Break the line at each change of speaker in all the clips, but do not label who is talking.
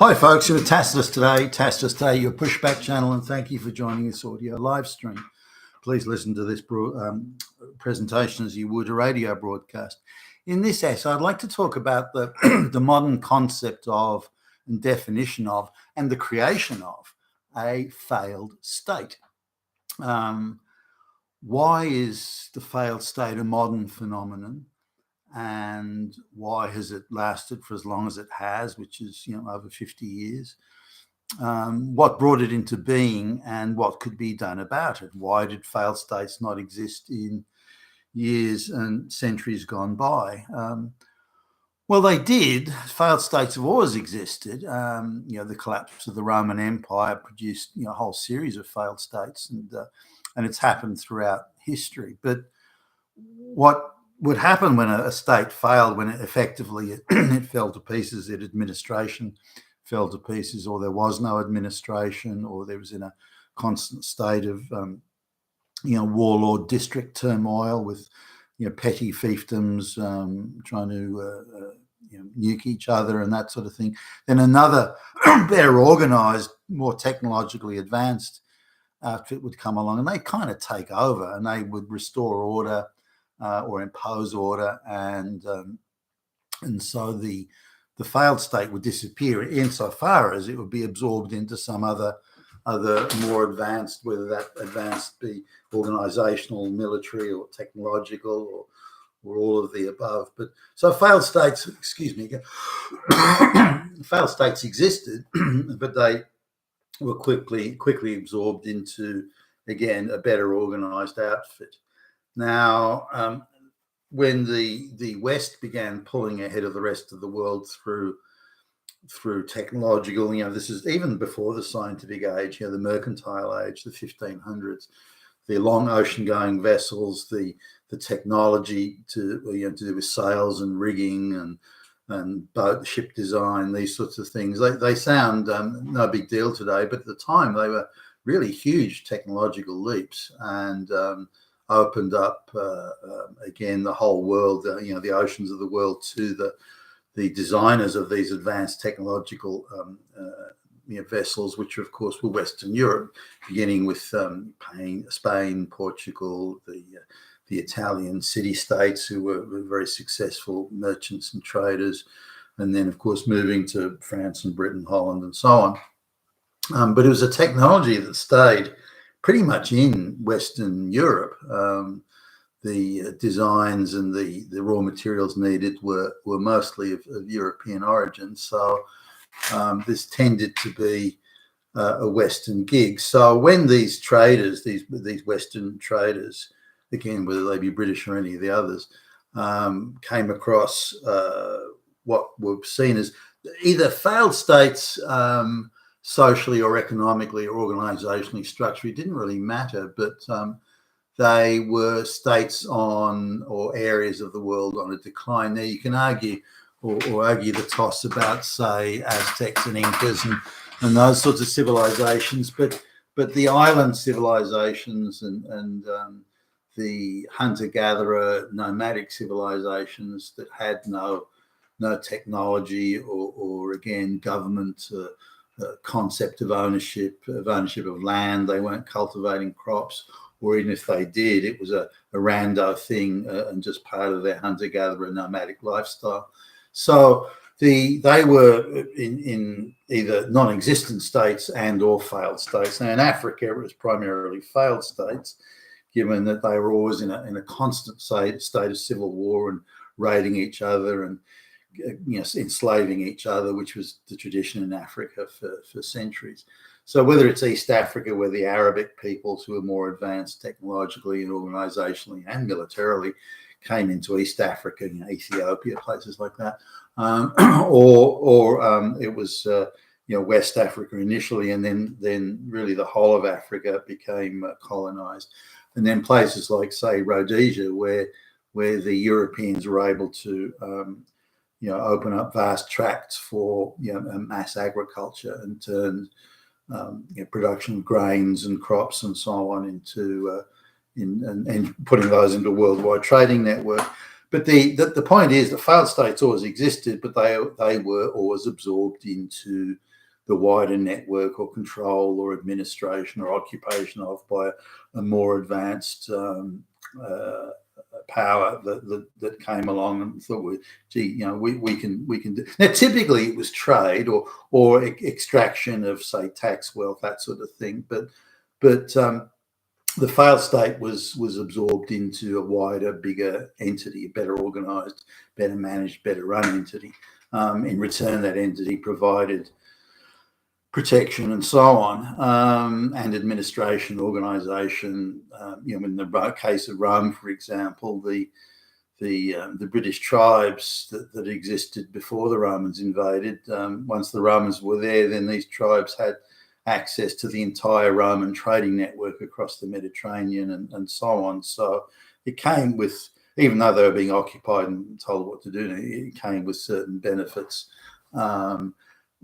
Hi folks, you're with Tacitus Today, your pushback channel, and thank you for joining this audio live stream. Please listen to this presentation as you would a radio broadcast. In this essay, I'd like to talk about the, the modern concept of and definition of and the creation of a failed state. Why is the failed state a modern phenomenon? And why has it lasted for as long as it has, which is, over 50 years? What brought it into being and what could be done about it? Why did failed states not exist in years and centuries gone by? Well, they did. Failed states have always existed. The collapse of the Roman Empire produced a whole series of failed states, and it's happened throughout history. But what would happen when a state failed, when it effectively it fell to pieces, its administration fell to pieces, or there was no administration, or there was in a constant state of warlord district turmoil with petty fiefdoms trying to nuke each other and that sort of thing. Then another better organized, more technologically advanced outfit would come along, and they kind of take over, and they would restore order or impose order, and so the failed state would disappear insofar as it would be absorbed into some other more advanced, whether that advanced be organizational, military, or technological, or all of the above. But so failed states, failed states existed, but they were quickly absorbed into, again, a better organized outfit. Now, when the West began pulling ahead of the rest of the world through technological, this is even before the scientific age, the mercantile age, the 1500s, the long ocean-going vessels, the technology to do with sails and rigging and boat ship design, these sorts of things. They sound no big deal today, but at the time they were really huge technological leaps, and opened up again the whole world, the oceans of the world, to the designers of these advanced technological vessels, which of course were Western Europe, beginning with Spain, Portugal, the Italian city-states, who were very successful merchants and traders, and then of course moving to France and Britain, Holland, and so on. But it was a technology that stayed pretty much in Western Europe. The designs and the raw materials needed were mostly of European origin. So this tended to be a Western gig. So when these traders, these Western traders, again, whether they be British or any of the others, came across what were seen as either failed states, socially or economically or organizationally, structurally, it didn't really matter, but they were states or areas of the world on a decline. Now you can argue or argue the toss about, say, Aztecs and Incas and those sorts of civilizations, but the island civilizations and the hunter-gatherer nomadic civilizations that had no technology or again government concept of ownership of land. They weren't cultivating crops, or even if they did, it was a rando thing and just part of their hunter-gatherer nomadic lifestyle. So they were in either non-existent states and or failed states. Now in Africa, it was primarily failed states, given that they were always in a constant state of civil war and raiding each other and enslaving each other, which was the tradition in Africa for centuries. So whether it's East Africa, where the Arabic peoples who are more advanced technologically and organizationally and militarily came into East Africa, Ethiopia, places like that, or it was West Africa initially, and then really the whole of Africa became colonized, and then places like, say, Rhodesia, where the Europeans were able to open up vast tracts for mass agriculture and turn production of grains and crops and so on into and putting those into a worldwide trading network. But the point is that failed states always existed, but they were always absorbed into the wider network or control or administration or occupation of by a more advanced power that came along and thought, well, gee, we can do. Now, typically it was trade or extraction of, say, tax wealth, that sort of thing. But the failed state was absorbed into a wider, bigger entity, a better organised, better managed, better run entity. In return, that entity provided protection and so on, and administration, organisation. In the case of Rome, for example, the British tribes that existed before the Romans invaded. Once the Romans were there, then these tribes had access to the entire Roman trading network across the Mediterranean and so on. So it came with, even though they were being occupied and told what to do, it came with certain benefits.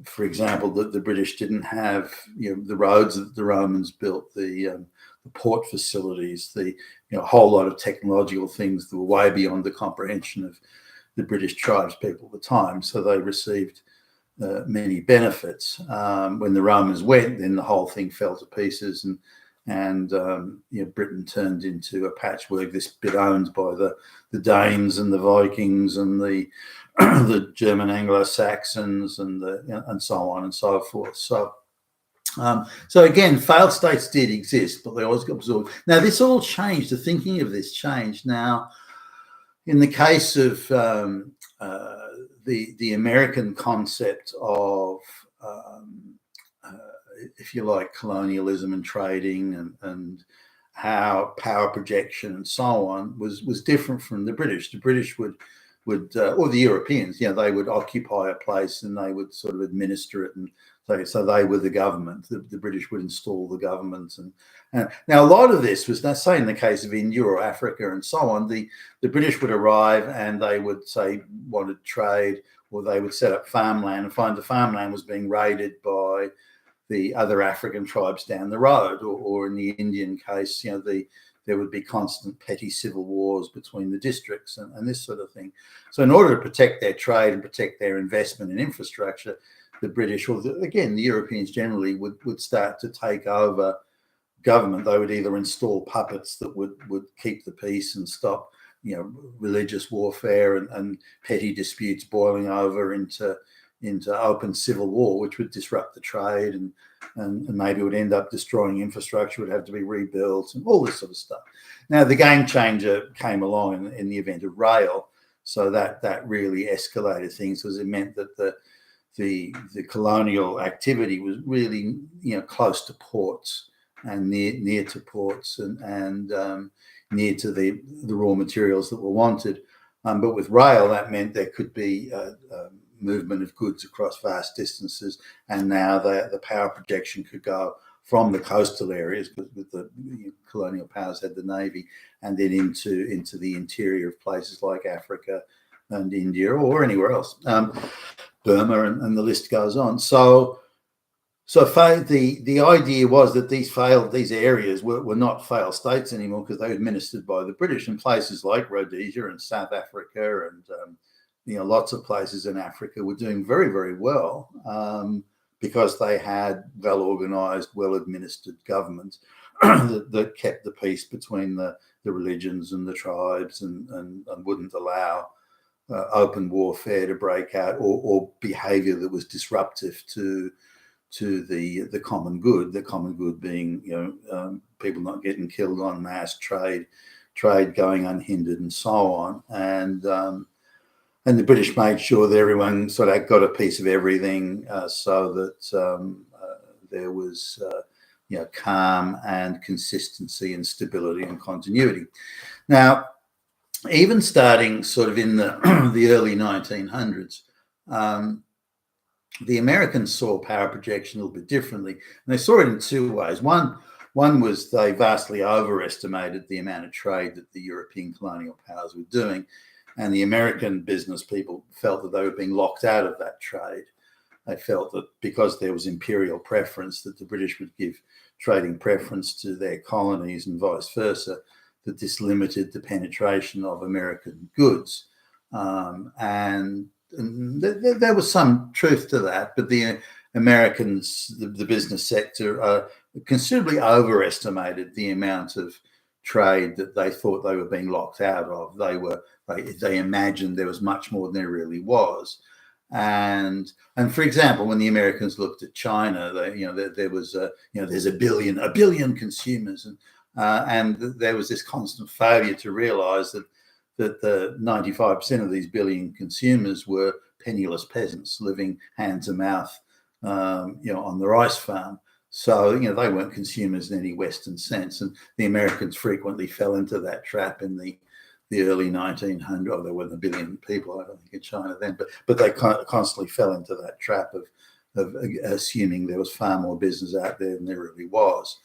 For example, the British didn't have the roads that the Romans built, the port facilities, the whole lot of technological things that were way beyond the comprehension of the British tribes people at the time. So they received many benefits. When the Romans went, then the whole thing fell to pieces, and Britain turned into a patchwork. This bit owned by the Danes and the Vikings and the German Anglo-Saxons and so on and so forth. So again, failed states did exist, but they always got absorbed. Now, this all changed. The thinking of this changed. Now, in the case of the American concept of, if you like, colonialism and trading and how power projection and so on was different from the British. The British would or the Europeans, they would occupy a place and they would sort of administer it, and so they were the government. The British would install the government, and now a lot of this was, now say in the case of India or Africa and so on, the British would arrive and they would say wanted trade, or they would set up farmland and find the farmland was being raided by the other African tribes down the road, or in the Indian case, there would be constant petty civil wars between the districts and this sort of thing. So in order to protect their trade and protect their investment in infrastructure, the British, or again, the Europeans generally, would start to take over government. They would either install puppets that would keep the peace and stop religious warfare and petty disputes boiling over into open civil war, which would disrupt the trade and maybe would end up destroying infrastructure, would have to be rebuilt and all this sort of stuff. Now, the game changer came along in the event of rail, so that really escalated things, because it meant that the colonial activity was really close to ports and near to ports and near to the raw materials that were wanted. But with rail, that meant there could be movement of goods across vast distances, and now the power projection could go from the coastal areas, because with the colonial powers had the navy, and then into the interior of places like Africa and India or anywhere else, Burma, and the list goes on. So the idea was that these areas were not failed states anymore, because they were administered by the British, in places like Rhodesia and South Africa and lots of places in Africa were doing very, very well, because they had well-organised, well-administered governments that kept the peace between the religions and the tribes and wouldn't allow open warfare to break out or behaviour that was disruptive to the common good. The common good being people not getting killed en masse, trade going unhindered, and so on. And the British made sure that everyone sort of got a piece of everything, so that there was calm and consistency and stability and continuity. Now, even starting sort of in the early 1900s, the Americans saw power projection a little bit differently, and they saw it in two ways. One was they vastly overestimated the amount of trade that the European colonial powers were doing, and the American business people felt that they were being locked out of that trade. They felt that because there was imperial preference, that the British would give trading preference to their colonies and vice versa, that this limited the penetration of American goods. And there was some truth to that, but the Americans, the business sector, considerably overestimated the amount of trade that they thought they were being locked out of. They imagined there was much more than there really was. And for example, when the Americans looked at China, there was there's a billion consumers, and there was this constant failure to realize that the 95% of these billion consumers were penniless peasants living hand to mouth, on the rice farm. So, they weren't consumers in any Western sense. And the Americans frequently fell into that trap in the early 1900s. Oh, there weren't a billion people, I don't think, in China then, but they constantly fell into that trap of assuming there was far more business out there than there really was.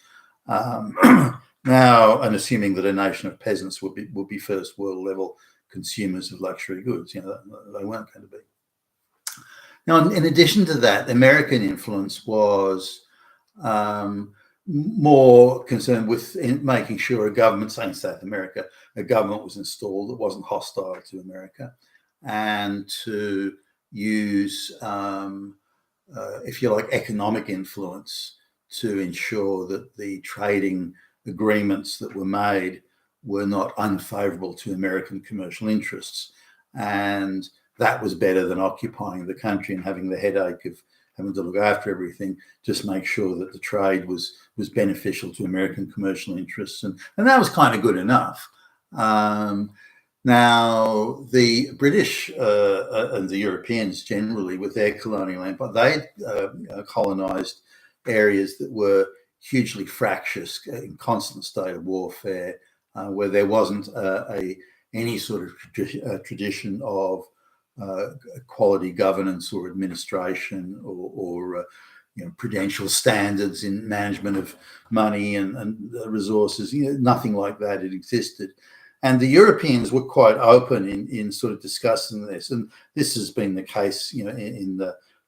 Now, and assuming that a nation of peasants would be first world level consumers of luxury goods, they weren't going to be. Now, in addition to that, American influence was more concerned with making sure a government, say in South America, a government was installed that wasn't hostile to America, and to use, if you like, economic influence to ensure that the trading agreements that were made were not unfavorable to American commercial interests. And that was better than occupying the country and having the headache of having to look after everything. Just make sure that the trade was beneficial to American commercial interests. And that was kind of good enough. Now, the British and the Europeans generally, with their colonial empire, they colonized areas that were hugely fractious, in constant state of warfare, where there wasn't any sort of tradition of quality governance or administration or prudential standards in management of money and resources. Nothing like that had existed. And the Europeans were quite open in sort of discussing this. And this has been the case,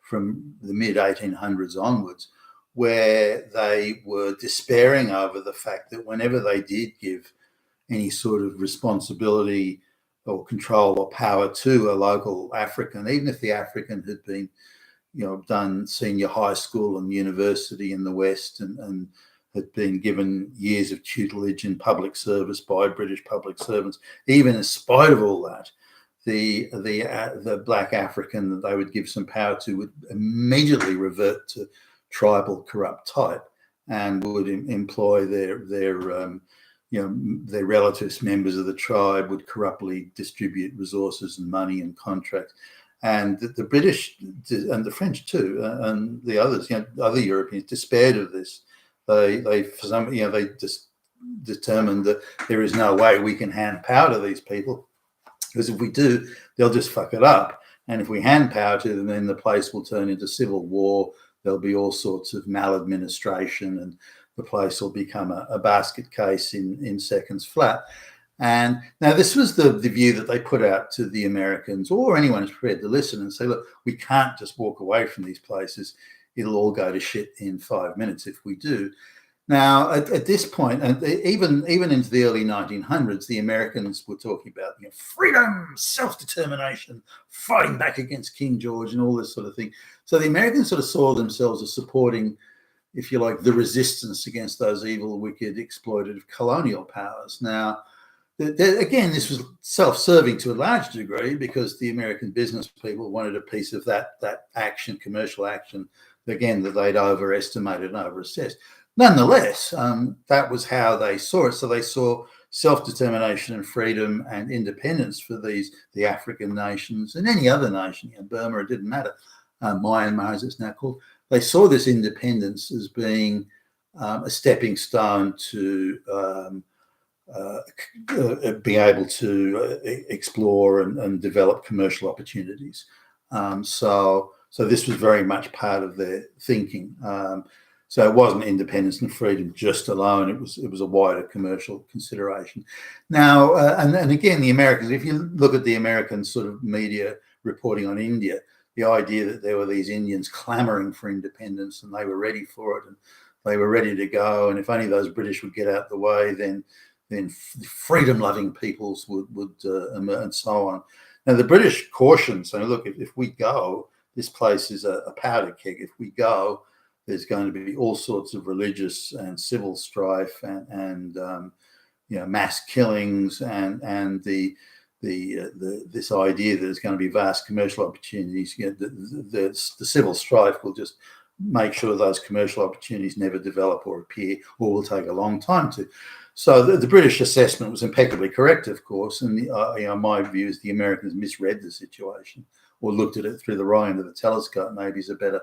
from the mid 1800s onwards, where they were despairing over the fact that whenever they did give any sort of responsibility or control or power to a local African, even if the African had been, done senior high school and university in the West and had been given years of tutelage in public service by British public servants, even in spite of all that, the black African that they would give some power to would immediately revert to tribal corrupt type and would employ their relatives, members of the tribe, would corruptly distribute resources and money and contracts. And the British and the French too, and the others, other Europeans despaired of this. They just determined that there is no way we can hand power to these people, because if we do, they'll just fuck it up. And if we hand power to them, then the place will turn into civil war. There'll be all sorts of maladministration, and the place will become a basket case in seconds flat. And now this was the view that they put out to the Americans or anyone who's prepared to listen and say, look, we can't just walk away from these places. It'll all go to shit in 5 minutes if we do. Now, at this point, and even into the early 1900s, the Americans were talking about freedom, self-determination, fighting back against King George and all this sort of thing. So the Americans sort of saw themselves as supporting, if you like, the resistance against those evil, wicked, exploitative colonial powers. Now, again, this was self-serving to a large degree, because the American business people wanted a piece of that action, commercial action, again, that they'd overestimated and overassessed. Nonetheless, that was how they saw it. So they saw self-determination and freedom and independence for the African nations and any other nation. Burma, it didn't matter. Myanmar, as it's now called. They saw this independence as being a stepping stone to being able to explore and develop commercial opportunities. So this was very much part of their thinking. So it wasn't independence and freedom just alone. It was a wider commercial consideration. Now, and again, the Americans, if you look at the American sort of media reporting on India, the idea that there were these Indians clamoring for independence and they were ready for it and they were ready to go. And if only those British would get out the way, then then freedom-loving peoples would emerge, and so on. Now the British cautioned, saying, look, if we go, this place is a powder keg. If we go, there's going to be all sorts of religious and civil strife and mass killings and this idea that there's going to be vast commercial opportunities. The civil strife will just make sure those commercial opportunities never develop or appear, or will take a long time to. So the British assessment was impeccably correct, of course, and my view is the Americans misread the situation or looked at it through the wrong end of the telescope. Maybe is a better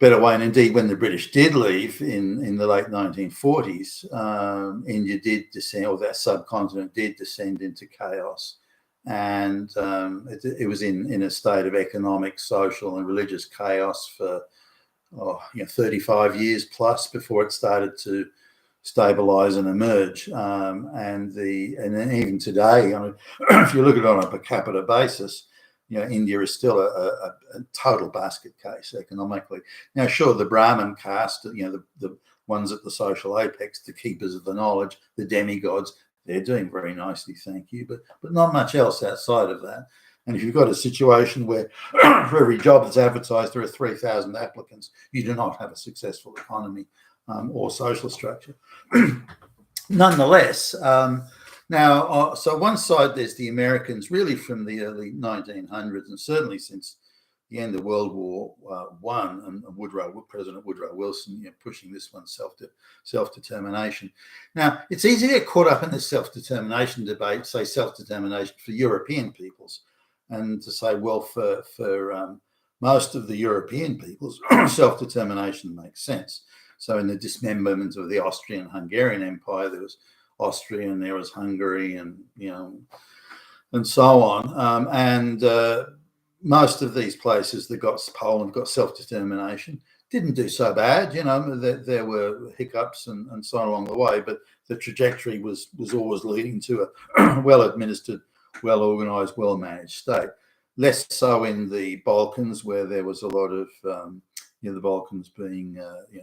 way. And indeed, when the British did leave in the late 1940s, India did descend, or that subcontinent did descend into chaos. And it was in a state of economic, social, and religious chaos for 35 years plus before it started to stabilize and emerge. And then even today, if you look at it on a per capita basis, India is still a total basket case economically. Now, sure, the Brahmin caste, the ones at the social apex, the keepers of the knowledge, the demigods, they're doing very nicely, thank you, but not much else outside of that. And if you've got a situation where for every job that's advertised there are 3,000 applicants, you do not have a successful economy or social structure. Nonetheless, now, so one side, there's the Americans really from the early 1900s, and certainly since the end of World War I, and President Woodrow Wilson pushing this one, self-determination. Now, it's easy to get caught up in this self-determination debate, say self-determination for European peoples, and to say, well, for most of the European peoples, self-determination makes sense. So in the dismemberment of the Austrian-Hungarian Empire, there was Austria and there was Hungary and so on. Most of these places that got Poland got self-determination didn't do so bad. There were hiccups and so on along the way, but the trajectory was always leading to a well-administered, well-organized, well-managed state. Less so in the Balkans, where there was a lot of the Balkans being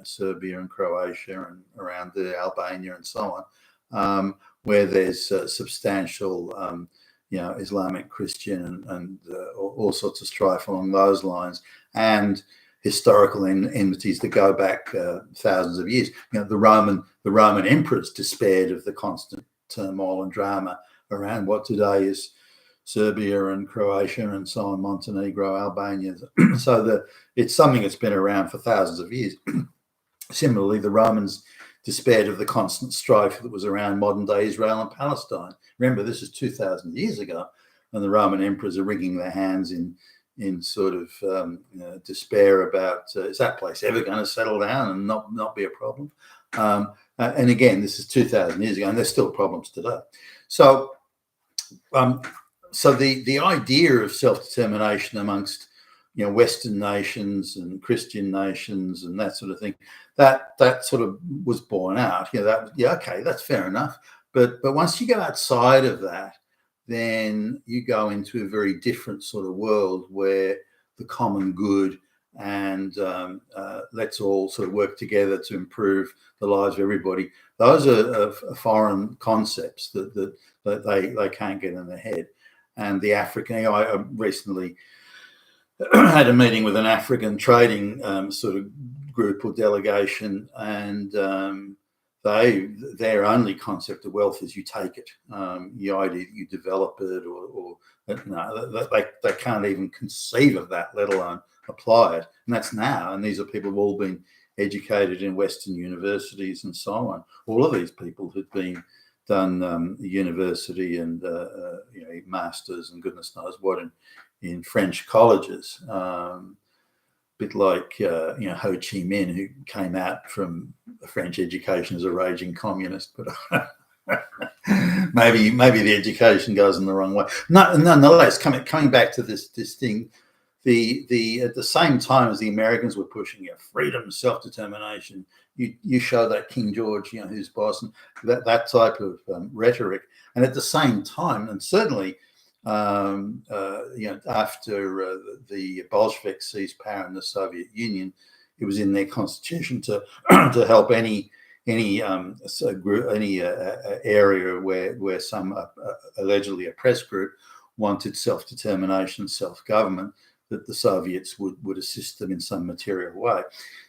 Serbia and Croatia and around there, Albania and so on, where there's substantial Islamic, Christian and all sorts of strife along those lines, and historical enmities that go back thousands of years. The Roman emperors despaired of the constant turmoil and drama around what today is Serbia and Croatia and so on, Montenegro, Albania. So it's something that's been around for thousands of years. Similarly, the Romans despaired of the constant strife that was around modern-day Israel and Palestine. Remember, this is 2,000 years ago, and the Roman emperors are wringing their hands in sort of despair about is that place ever going to settle down and not be a problem? And again, this is 2,000 years ago, and there's still problems today. So, the idea of self-determination amongst Western nations and Christian nations and that sort of thing, that sort of was borne out. Okay, that's fair enough. But once you go outside of that, then you go into a very different sort of world where the common good and let's all sort of work together to improve the lives of everybody. Those are foreign concepts that they can't get in their head. And the African, I recently had a meeting with an African trading sort of group or delegation, and their only concept of wealth is you take it. The idea that you develop it or no, they can't even conceive of that, let alone apply it. And that's now. And these are people who've all been educated in Western universities and so on. All of these people had done university and masters and goodness knows what in French colleges. Bit like Ho Chi Minh, who came out from a French education as a raging communist, but maybe the education goes in the wrong way. Nonetheless, coming back to this thing, the at the same time as the Americans were pushing freedom, self-determination, you show that King George, who's boss, and that type of rhetoric, and at the same time, and certainly. After the Bolsheviks seized power in the Soviet Union, it was in their constitution to help any area where some allegedly oppressed group wanted self-determination, self-government, that the Soviets would assist them in some material way.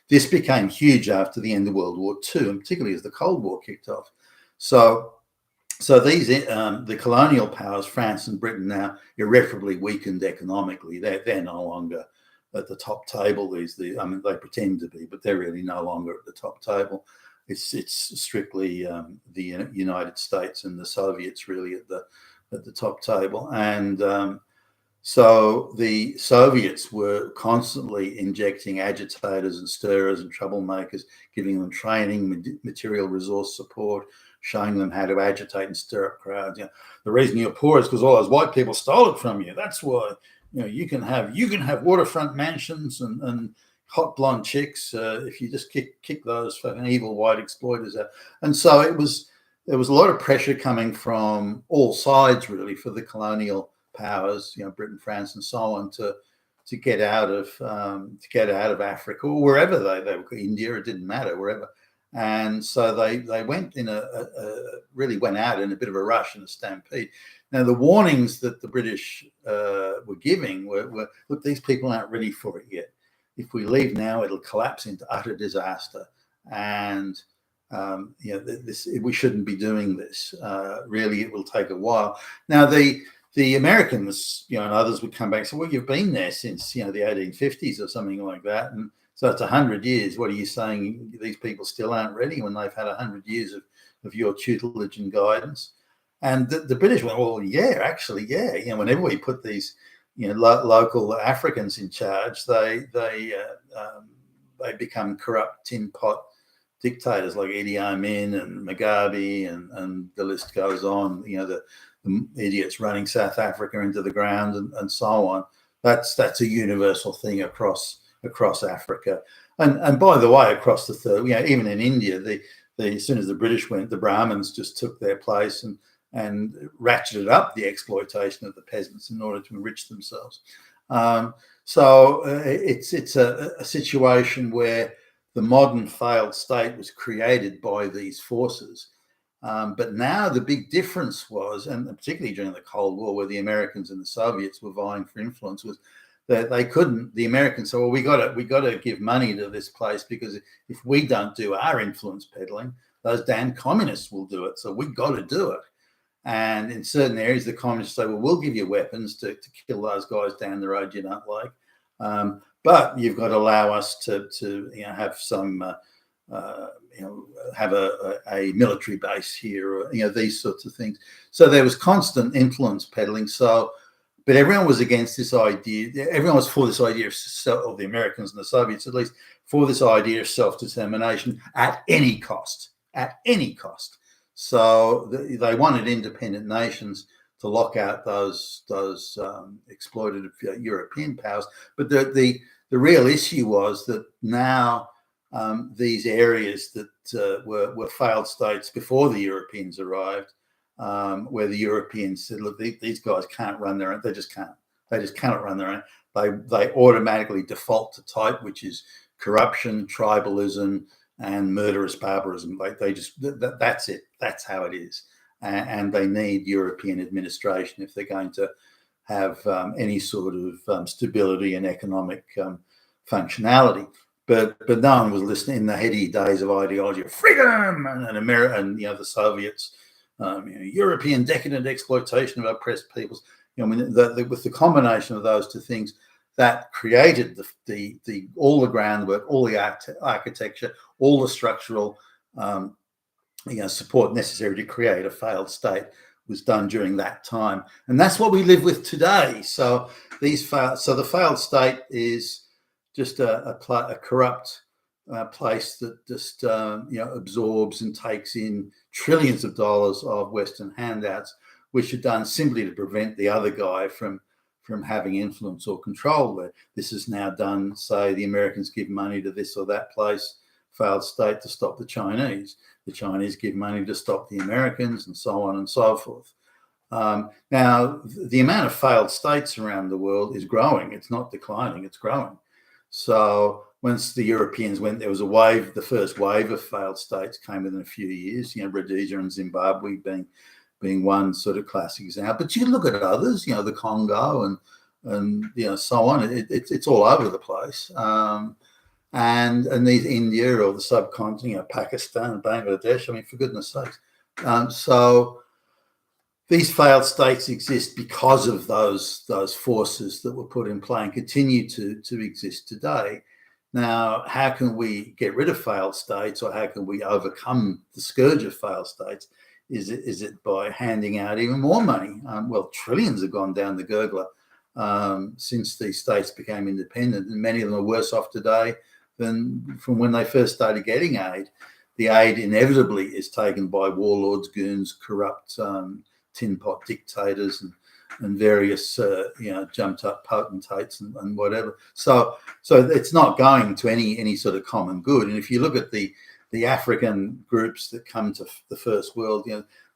This became huge after the end of World War II, and particularly as the Cold War kicked off. So these the colonial powers, France and Britain, now irreparably weakened economically. They're no longer at the top table. I mean, they pretend to be, but they're really no longer at the top table. It's strictly the United States and the Soviets really at the top table. And so the Soviets were constantly injecting agitators and stirrers and troublemakers, giving them training, material resource support, showing them how to agitate and stir up crowds. The reason you're poor is because all those white people stole it from you. That's why you can have waterfront mansions and hot blonde chicks if you just kick those fucking evil white exploiters out. And so there was a lot of pressure coming from all sides really for the colonial powers, Britain, France, and so on, to get out of Africa or wherever they were, India, it didn't matter, wherever. And so they went really went out in a bit of a rush and a stampede. Now the warnings that the British were giving were, look, these people aren't ready for it yet. If we leave now, it'll collapse into utter disaster, and we shouldn't be doing this. Really, it will take a while. Now the Americans, and others would come back and say, well, you've been there since, the 1850s or something like that. And so it's 100 years. What are you saying? These people still aren't ready when they've had 100 years of your tutelage and guidance. And the British went, well, yeah, actually, yeah. Whenever we put these, local Africans in charge, they become corrupt tin pot dictators like Idi Amin and Mugabe, and the list goes on. The idiots running South Africa into the ground and so on. That's a universal thing across Africa, and by the way, across the third, even in India, as soon as the British went, the Brahmins just took their place and ratcheted up the exploitation of the peasants in order to enrich themselves. So it's a situation where the modern failed state was created by these forces. But now the big difference was, and particularly during the Cold War, where the Americans and the Soviets were vying for influence, was that they couldn't. The Americans said, "Well, we got to give money to this place, because if we don't do our influence peddling, those damn communists will do it. So we got to do it." And in certain areas, the communists say, "Well, we'll give you weapons to kill those guys down the road you don't like, but you've got to allow us to have some." Have a military base here, or these sorts of things. So there was constant influence peddling. But everyone was against this idea. Everyone was for this idea of the Americans and the Soviets, at least, for this idea of self-determination at any cost. At any cost. So they wanted independent nations to lock out those exploitative European powers. But the real issue was that now. These areas that were failed states before the Europeans arrived, where the Europeans said, "Look, these guys can't run their own. They just can't. They just cannot run their own. They automatically default to type, which is corruption, tribalism, and murderous barbarism. They just that's it. That's how it is. And they need European administration if they're going to have any sort of stability and economic functionality." But no one was listening in the heady days of ideology of freedom and America and the Soviets, European decadent exploitation of oppressed peoples. With the combination of those two things, that created the all the groundwork, all the architecture, all the structural support necessary to create a failed state was done during that time, and that's what we live with today. So the failed state is just a corrupt place that just absorbs and takes in trillions of dollars of Western handouts, which are done simply to prevent the other guy from having influence or control. This is now done. Say the Americans give money to this or that place, failed state, to stop the Chinese. The Chinese give money to stop the Americans, and so on and so forth. Now, the amount of failed states around the world is growing. It's not declining. It's growing. So once the Europeans went, there was a wave. The first wave of failed states came within a few years. Rhodesia and Zimbabwe being one sort of classic example. But you look at others. The Congo and so on. It's all over the place. And these India or the subcontinent, Pakistan, Bangladesh. I mean, for goodness sakes. So these failed states exist because of those forces that were put in play and continue to exist today. Now, how can we get rid of failed states, or how can we overcome the scourge of failed states? Is it by handing out even more money? Well, trillions have gone down the gurgler since these states became independent, and many of them are worse off today than from when they first started getting aid. The aid inevitably is taken by warlords, goons, corrupt tin pot dictators and various jumped up potentates and whatever. So it's not going to any sort of common good. And if you look at the African groups that come to the first world,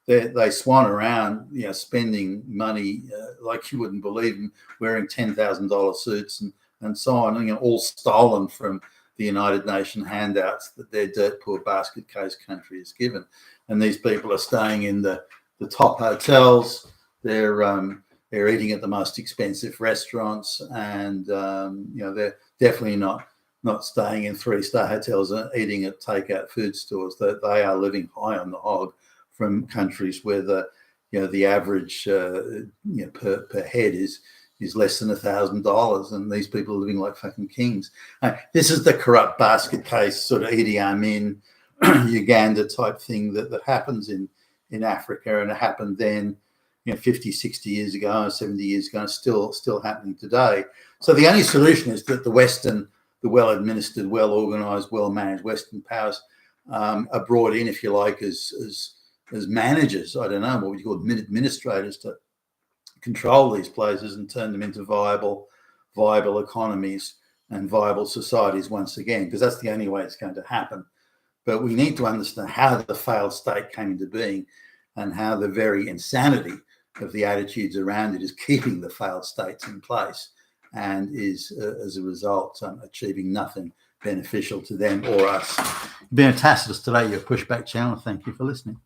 they swan around, spending money like you wouldn't believe, and wearing $10,000 suits and so on, all stolen from the United Nations handouts that their dirt poor basket case country is given. And these people are staying in the top hotels. They're eating at the most expensive restaurants, and they're definitely not staying in 3-star hotels and eating at takeout food stores. They are living high on the hog from countries where the average per head is less than $1,000, and these people are living like fucking kings. This is the corrupt basket case sort of Idi Amin, Uganda type thing that happens in Africa, and it happened then 50, 60 years ago, 70 years ago, and still happening today. So the only solution is that the well-administered, well-organized, well-managed Western powers are brought in, if you like, as managers. I don't know, what would you call administrators, to control these places and turn them into viable economies and viable societies once again, because that's the only way it's going to happen. But we need to understand how the failed state came into being, and how the very insanity of the attitudes around it is keeping the failed states in place, and is, as a result, achieving nothing beneficial to them or us. You've been a Tacitus today, your Pushback channel. Thank you for listening.